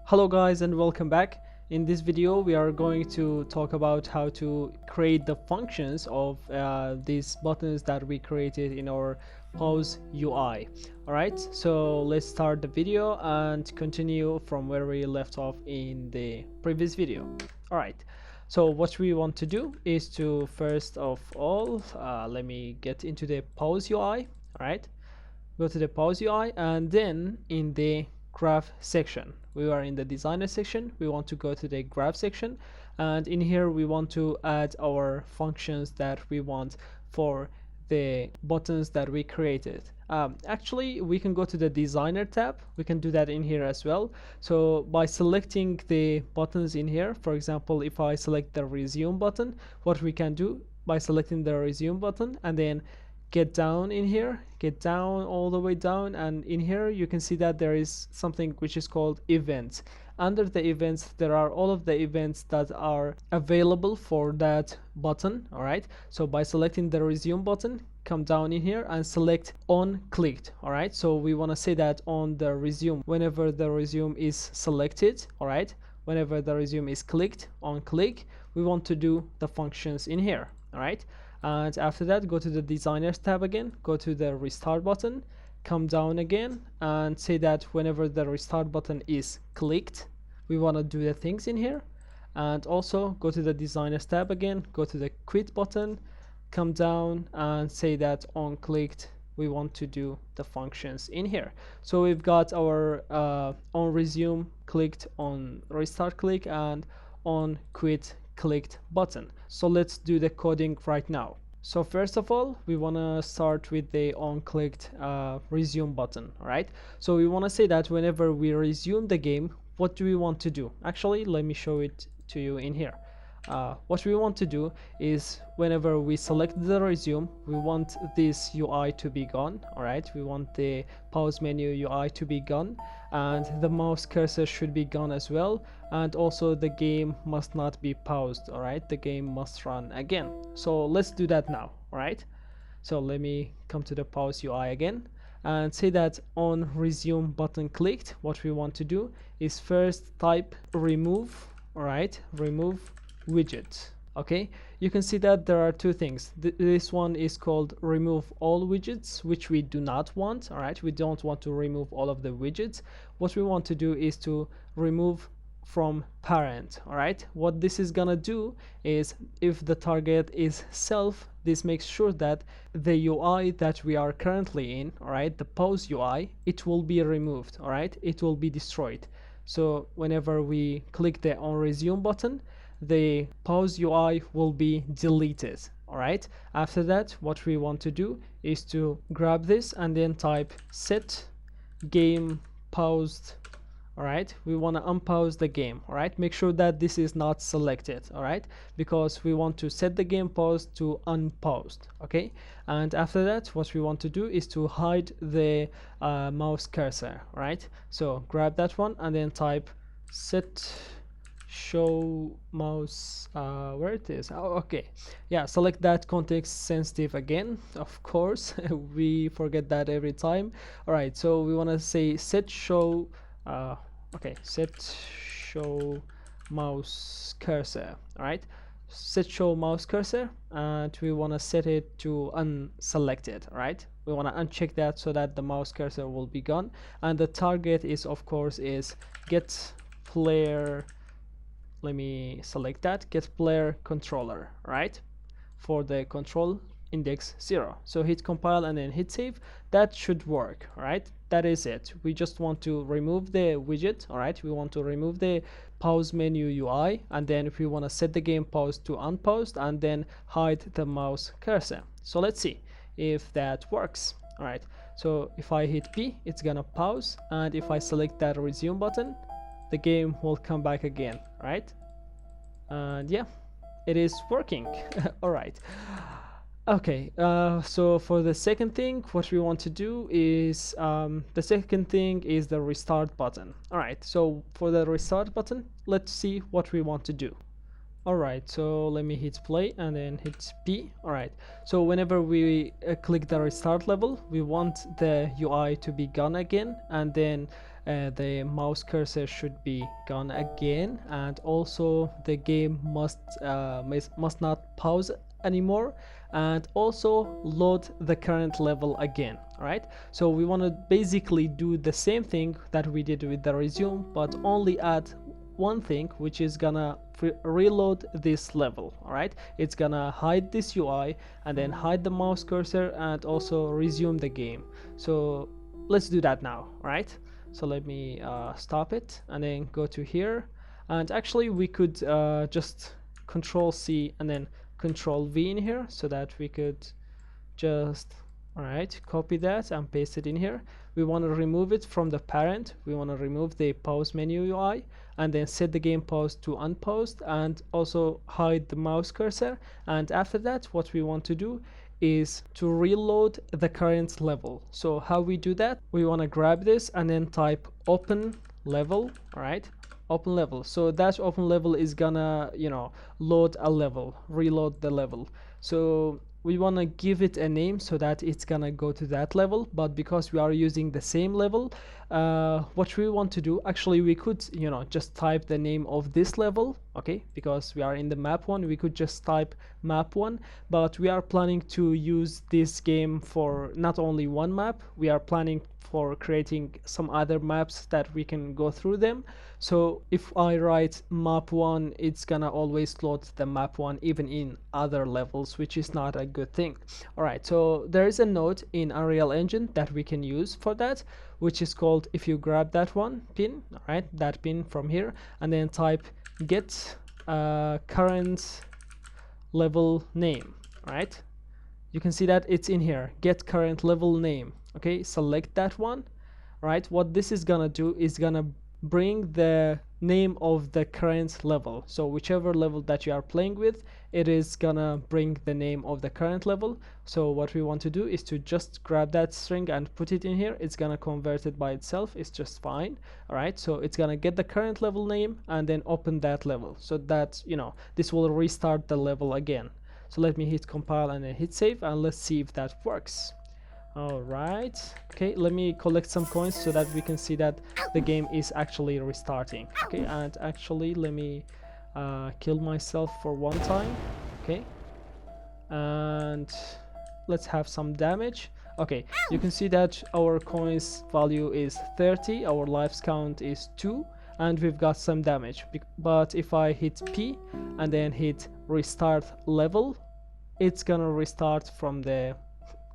Hello guys and welcome back. In this video we are going to talk about how to create the functions of these buttons that we created in our pause UI. Alright, so let's start the video and continue from where we left off in the previous video. Alright, so what we want to do is to first of all let me get into the pause UI. Alright, go to the pause UI and then in the graph section, we are in the designer section, we want to go to the graph section, and in here we want to add our functions that we want for the buttons that we created. Actually we can go to the designer tab, we can do that in here as well. So by selecting the buttons in here, for example if I select the resume button, what we can do by selecting the resume button and then get down in here, get down all the way down, and in here you can see that there is something which is called events. Under the events there are all of the events that are available for that button. All right, so by selecting the resume button, come down in here and select on clicked. All right, so we want to say that on the resume, whenever the resume is selected, all right, whenever the resume is clicked on click, we want to do the functions in here. All right, and after that go to the designers tab again, go to the restart button, come down again and say that whenever the restart button is clicked, we want to do the things in here. And also go to the designers tab again, go to the quit button, come down and say that on clicked we want to do the functions in here. So we've got our on resume clicked, on restart click, and on quit clicked button. So let's do the coding right now. So first of all we want to start with the on clicked resume button. All right, so we want to say that whenever we resume the game, what do we want to do? Actually let me show it to you in here. What we want to do is whenever we select the resume, we want this UI to be gone. All right, we want the pause menu UI to be gone, and the mouse cursor should be gone as well, and also the game must not be paused. All right, the game must run again. So let's do that now. All right, so let me come to the pause UI again and say that on resume button clicked, what we want to do is first type remove. All right, remove widget. Okay, you can see that there are two things. This one is called remove all widgets, which we do not want. All right, we don't want to remove all of the widgets. What we want to do is to remove from parent. All right, what this is gonna do is if the target is self, this makes sure that the UI that we are currently in, all right, the pause UI, it will be removed. All right, it will be destroyed. So whenever we click the on resume button, the pause UI will be deleted. All right, after that what we want to do is to grab this and then type set game paused. All right, we want to unpause the game. All right, make sure that this is not selected. All right, because we want to set the game pause to unpaused. Okay, and after that what we want to do is to hide the mouse cursor. All right, so grab that one and then type set show mouse where it is. Oh, okay, yeah, select that context sensitive again, of course. We forget that every time. All right, so we want to say set show okay, set show mouse cursor. All right, set show mouse cursor, and we want to set it to unselected. All right, we want to uncheck that so that the mouse cursor will be gone, and the target is of course is get player. Let me select that, get player controller, right, for the control index 0. So hit compile and then hit save. That should work. All right, that is it. We just want to remove the widget. All right, we want to remove the pause menu UI, and then if we want to set the game pause to unpaused and then hide the mouse cursor. So let's see if that works. All right, so if I hit P, it's gonna pause, and if I select that resume button, the game will come back again, right? And yeah, it is working. All right, okay, so for the second thing, what we want to do is the second thing is the restart button. All right, so for the restart button, let's see what we want to do. Alright, so let me hit play and then hit P. Alright, so whenever we click the restart level, we want the UI to be gone again, and then the mouse cursor should be gone again, and also the game must not pause anymore, and also load the current level again. All right, so we want to basically do the same thing that we did with the resume, but only add one thing, which is gonna reload this level. All right, it's gonna hide this UI and then hide the mouse cursor and also resume the game. So let's do that now. All right, so let me stop it and then go to here, and actually we could just Control C and then Control V in here, so that we could just, all right, copy that and paste it in here. We want to remove it from the parent. We want to remove the pause menu UI and then set the game pause to unpaused and also hide the mouse cursor. And after that, what we want to do is to reload the current level. So how we do that? We want to grab this and then type open level. All right, open level. So that open level is gonna, load a level, reload the level. So we want to give it a name so that it's gonna go to that level, but because we are using the same level, what we want to do, actually we could just type the name of this level, okay, because we are in the map 1, we could just type map 1, but we are planning to use this game for not only one map, we are planning for creating some other maps that we can go through them. So if I write map 1, it's gonna always load the map 1 even in other levels, which is not a good thing. All right, so there is a node in Unreal Engine that we can use for that, which is called, if you grab that one pin, all right, that pin from here, and then type get current level name. All right, you can see that it's in here, get current level name. Okay, select that one. Right, what this is gonna do is gonna bring the name of the current level. So whichever level that you are playing with, it is gonna bring the name of the current level. So what we want to do is to just grab that string and put it in here. It's gonna convert it by itself, it's just fine. All right, so it's gonna get the current level name and then open that level, so that this will restart the level again. So let me hit compile and then hit save, and let's see if that works. All right, okay, let me collect some coins so that we can see that the game is actually restarting. Okay, and actually let me kill myself for one time. Okay, and let's have some damage. Okay, you can see that our coins value is 30, our lives count is 2, and we've got some damage. But if I hit P and then hit restart level, it's gonna restart from the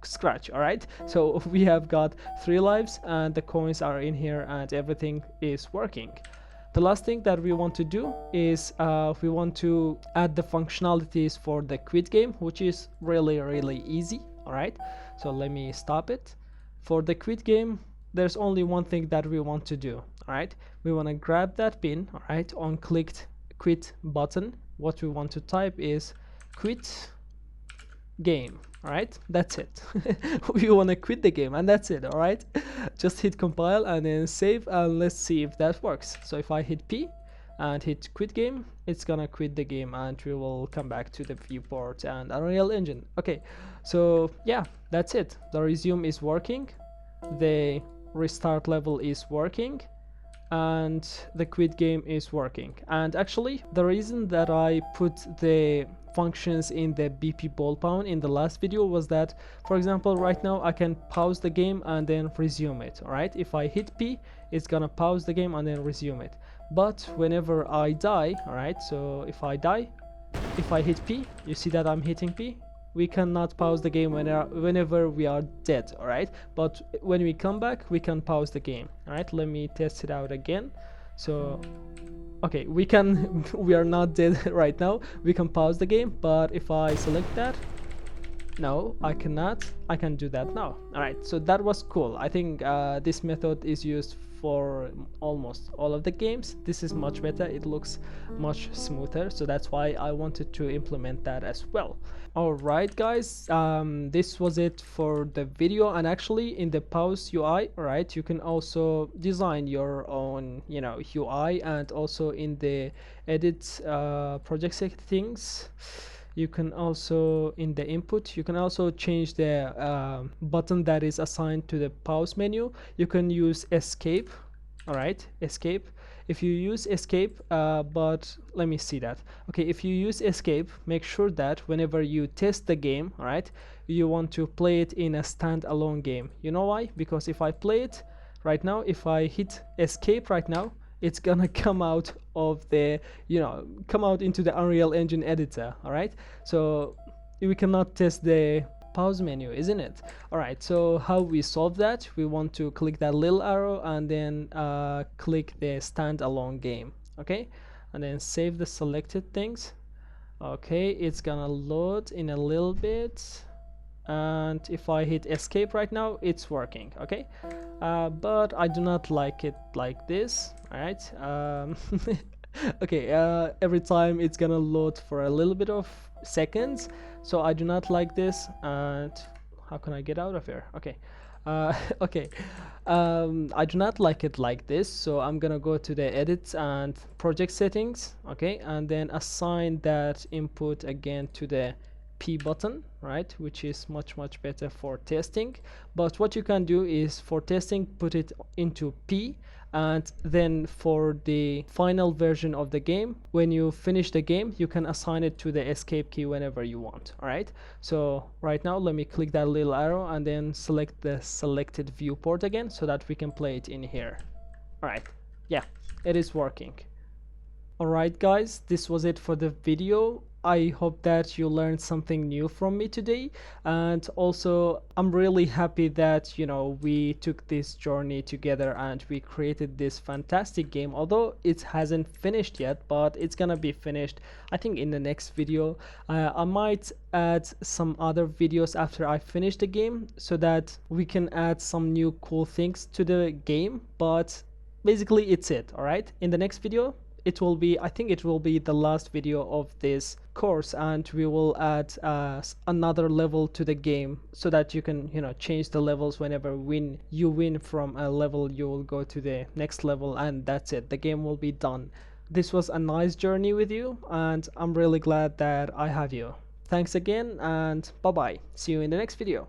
scratch. All right, so we have got 3 lives and the coins are in here and everything is working. The last thing that we want to do is we want to add the functionalities for the quit game, which is really easy. All right, so let me stop it. For the quit game, there's only one thing that we want to do. All right, we want to grab that pin, all right, on clicked quit button. What we want to type is quit game. All right, that's it. We want to quit the game and that's it. All right, just hit compile and then save, and let's see if that works. So if I hit P and hit quit game, it's gonna quit the game and we will come back to the viewport and Unreal Engine. Okay, so yeah, that's it. The resume is working, the restart level is working, and the quit game is working. And actually the reason that I put the functions in the BP ball pound in the last video was that, for example, right now I can pause the game and then resume it. All right, if I hit P, it's gonna pause the game and then resume it. But whenever I die, all right, so if I die, if I hit P, you see that I'm hitting P, we cannot pause the game whenever we are dead. All right, but when we come back, we can pause the game. All right, let me test it out again. So okay, we can we are not dead right now, we can pause the game, but if I select that, no, I cannot. I can do that now. All right, so that was cool. I think this method is used for almost all of the games. This is much better, it looks much smoother, so that's why I wanted to implement that as well. All right guys, this was it for the video. And actually in the pause UI, right, you can also design your own UI, and also in the edit project settings, you can also, in the input, you can also change the button that is assigned to the pause menu. You can use escape All right, escape. If you use escape, but let me see that. Okay, if you use escape, make sure that whenever you test the game, all right, you want to play it in a standalone game. You know why? Because if I play it right now, if I hit escape right now, it's gonna come out of the, come out into the Unreal Engine editor. All right, so we cannot test the pause menu, isn't it? All right, so how we solve that? We want to click that little arrow and then click the standalone game. Okay, and then save the selected things. Okay, it's gonna load in a little bit, and if I hit escape right now, it's working. Okay, but I do not like it like this. All right. Okay, every time it's gonna load for a little bit of seconds, so I do not like this. And how can I get out of here? Okay, okay, I do not like it like this, so I'm gonna go to the edit and project settings. Okay, and then assign that input again to the P button, right, which is much better for testing. But what you can do is for testing, put it into P, and then for the final version of the game, when you finish the game, you can assign it to the escape key whenever you want. All right, so right now let me click that little arrow and then select the selected viewport again so that we can play it in here. All right, yeah, it is working. Alright guys, this was it for the video. I hope that you learned something new from me today, and also I'm really happy that we took this journey together and we created this fantastic game, although it hasn't finished yet, but it's gonna be finished I think in the next video. I might add some other videos after I finish the game so that we can add some new cool things to the game, but basically it's it. All right, in the next video I think it will be the last video of this course, and we will add another level to the game so that you can change the levels. Whenever you win from a level, you will go to the next level, and that's it, the game will be done. This was a nice journey with you, and I'm really glad that I have you. Thanks again, and bye bye, see you in the next video.